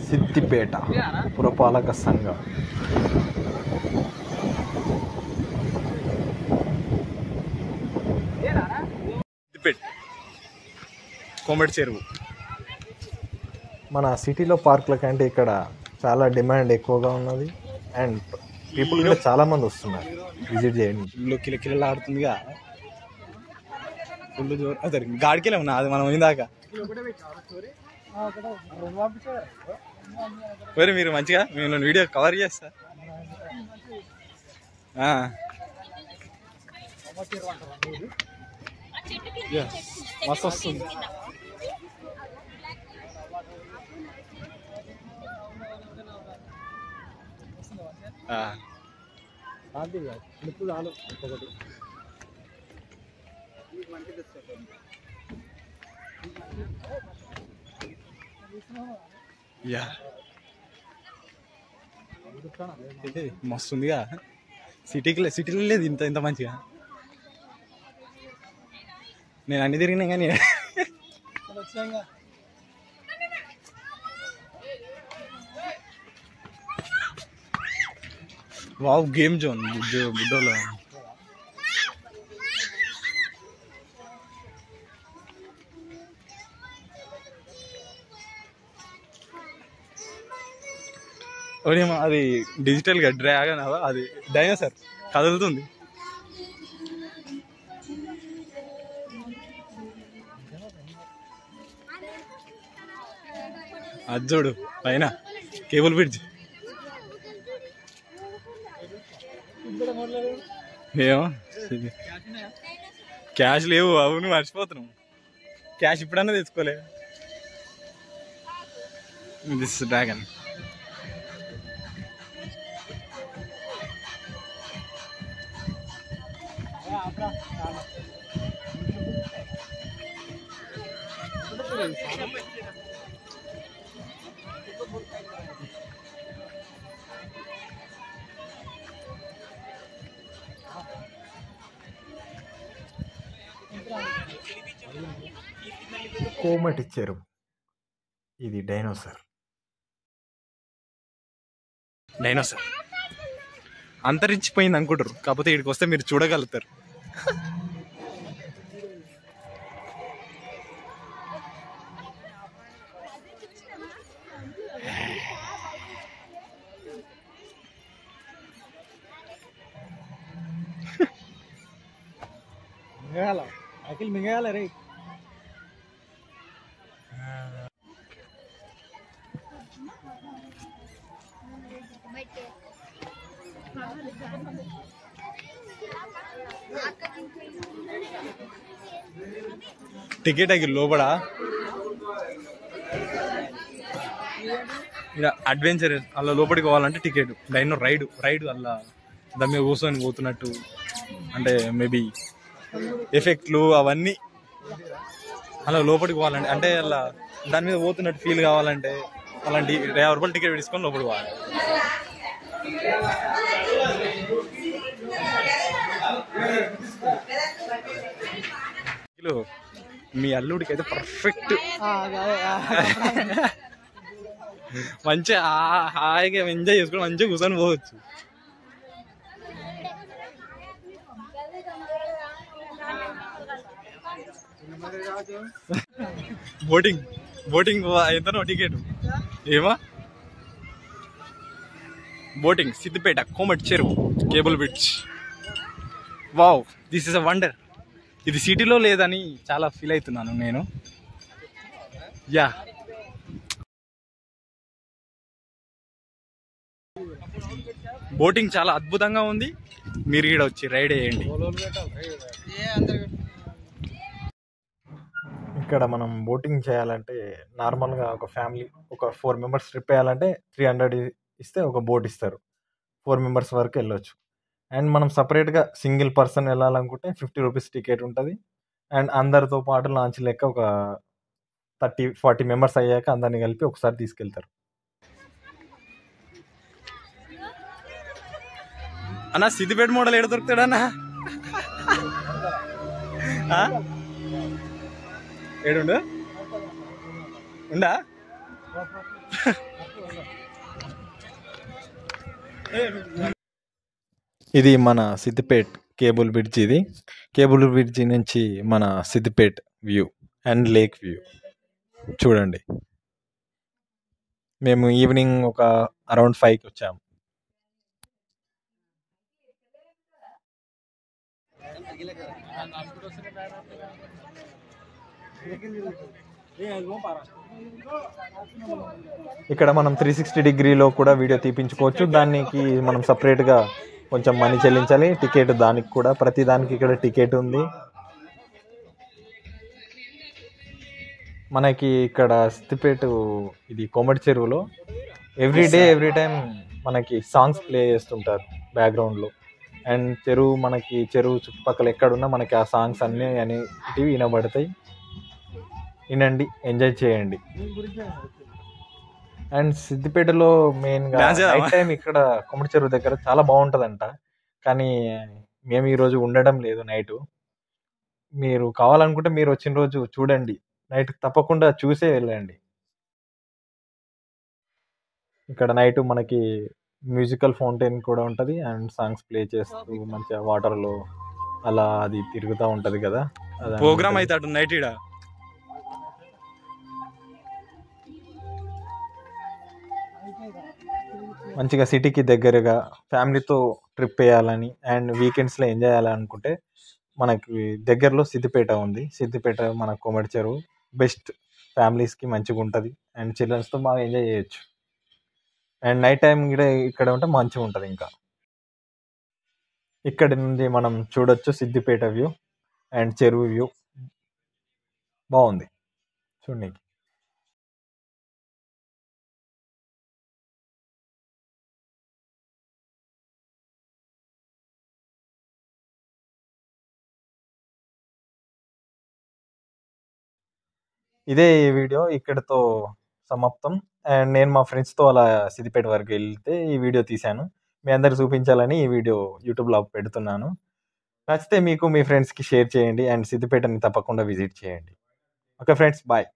సిద్దిపేట పురపాలక సంఘం. సిద్దిపేట కోమటి చెరువు. మన సిటీలో పార్కుల కంటే ఇక్కడ చాలా డిమాండ్ ఎక్కువగా ఉన్నది అండ్ పీపుల్ కూడా చాలా మంది వస్తున్నారు విజిట్ చేయండి. ఫుల్ కిలకిలలు ఆడుతుందిగా, ఫుల్ జోరు. సరే గాడికెళ్ళే ఉన్నా అది మనం పోయిందాక. మరి మీరు మంచిగా మేము వీడియో కవర్ చేస్తా. మస్తు వస్తుంది. మస్తుందిగా. సిటీలో లేదు ఇంత మంచిగా. నేను అన్ని తిరిగినా కానీ వావ్ గేమ్ జోన్ బుడ్డోలో. అది డిజిటల్ గా డ్రాగన్ అది డైనోసార్ కదులుతుంది. అది చూడు పైన కేబుల్ బ్రిడ్జ్. ఏమో క్యాష్ లేవు, అవును మర్చిపోతున్నాం. క్యాష్ ఇప్పుడన్నా తెచ్చుకోలే. This dragon. కోమటి చెరువు. ఇది డైనోసార్ అంతరించిపోయింది అనుకుంటారు, కాకపోతే ఇక్కడికి వస్తే మీరు చూడగలుగుతారు. మింగేయాల రే. టికెట్ ఆగి లోపల అడ్వెంచర్ అలా లోపలికి పోవాలంటే టికెట్. డైనో రైడ్ అలా దాని మీద కూర్చొని పోతున్నట్టు, అంటే మేబీ ఎఫెక్ట్లు అవన్నీ అలా లోపలికి పోవాలంటే, అంటే అలా దాని మీద పోతున్నట్టు ఫీల్ కావాలంటే అలాంటి 50 రూపాయలు టికెట్ తీసుకొని లోపలికి పోవాలి. మీ అల్లుడికి అయితే పర్ఫెక్ట్, మంచిగా హాయిగా ఎంజాయ్ చేసుకుని మంచిగా కూర్చొని పోవచ్చు. బోటింగ్ ఎంతనో టికెట్ ఏమా? బోటింగ్ సిద్దిపేట కోమటి చెరువు cable bridge. Wow, this is a wonder. ఇది సిటీలో లేదని చాలా ఫీల్ అవుతున్నాను నేను. యా, బోటింగ్ చాలా అద్భుతంగా ఉంది. మీరు ఇక్కడ వచ్చి రైడ్ వేయండి. ఇక్కడ మనం బోటింగ్ చేయాలంటే నార్మల్గా ఒక ఫ్యామిలీ ఒక 4 మెంబర్స్ ట్రిప్ వేయాలంటే 300 ఇస్తే ఒక బోట్ ఇస్తారు. 4 మెంబర్స్ వరకు వెళ్ళొచ్చు. అండ్ మనం సపరేట్గా సింగిల్ పర్సన్ వెళ్ళాలనుకుంటే 50 రూపీస్ టికెట్ ఉంటుంది. అండ్ అందరితో పాటు లాంచ్ లెక్క ఒక 30-40 మెంబర్స్ అయ్యాక అందరిని కలిపి ఒకసారి తీసుకెళ్తారు. అన్నా సిద్దిపేట మోడల్ ఎక్కడ దొరుకుతాడన్నా? ఏడుండు ఉండా ఇది మన సిద్దిపేట్ కేబుల్ బ్రిడ్జ్. ఇది కేబుల్ బ్రిడ్జ్ నుంచి మన Siddipet view and lake view చూడండి. మేము ఈవినింగ్ ఒక అరౌండ్ 5కి వచ్చాము. ఇక్కడ మనం 360 డిగ్రీలో కూడా వీడియో తీపించుకోవచ్చు. దానికి మనం సపరేట్గా కొంచెం మనీ చెల్లించాలి, టికెట్ దానికి కూడా. ప్రతి దానికి ఇక్కడ టికెట్ ఉంది. మనకి ఇక్కడ సిద్దిపేట ఇది కోమటి చెరువులో ఎవ్రీ టైం మనకి సాంగ్స్ ప్లే చేస్తుంటారు బ్యాక్గ్రౌండ్లో. అండ్ చెరువు చుట్టుపక్కల ఎక్కడున్నా మనకి ఆ సాంగ్స్ అనేటివి వినబడతాయి. వినండి, ఎంజాయ్ చేయండి. అండ్ సిద్దిపేటలో మెయిన్గా నైట్ టైం ఇక్కడ కోమటి చెరువు దగ్గర చాలా బాగుంటుందంట. కానీ మేము ఈరోజు ఉండడం లేదు నైటు. మీరు కావాలనుకుంటే మీరు వచ్చిన రోజు చూడండి, నైట్ తప్పకుండా చూసే వెళ్ళండి. ఇక్కడ నైట్ మనకి మ్యూజికల్ ఫౌంటైన్ కూడా ఉంటుంది. అండ్ సాంగ్స్ ప్లే చేస్తూ మంచిగా వాటర్లో అలా అది తిరుగుతూ ఉంటుంది కదా. ప్రోగ్రామ్ అవుతాడు నైట్. ఇడ మంచిగా సిటీకి దగ్గరగా ఫ్యామిలీతో ట్రిప్ వేయాలని అండ్ వీకెండ్స్లో ఎంజాయ్ చేయాలనుకుంటే మనకి దగ్గరలో సిద్దిపేట ఉంది. సిద్దిపేట మన కోమటి చెరువు బెస్ట్. ఫ్యామిలీస్కి మంచిగా ఉంటుంది అండ్ చిల్డ్రన్స్తో బాగా ఎంజాయ్ చేయొచ్చు. అండ్ నైట్ టైం ఇక్కడ ఉంటే మంచిగా ఉంటుంది. ఇంకా ఇక్కడ నుండి మనం చూడొచ్చు సిద్దిపేట వ్యూ అండ్ చెరువు వ్యూ. బాగుంది చూడండి. ఇదే ఈ వీడియో ఇక్కడితో సమాప్తం. అండ్ నేను మా ఫ్రెండ్స్తో అలా సిద్దిపేట వరకు వెళ్తే ఈ వీడియో తీశాను. మీ అందరికి చూపించాలని ఈ వీడియో యూట్యూబ్లో పెడుతున్నాను. నచ్చితే మీకు మీ ఫ్రెండ్స్కి షేర్ చేయండి అండ్ సిద్దిపేటని తప్పకుండా విజిట్ చేయండి. Okay friends, bye.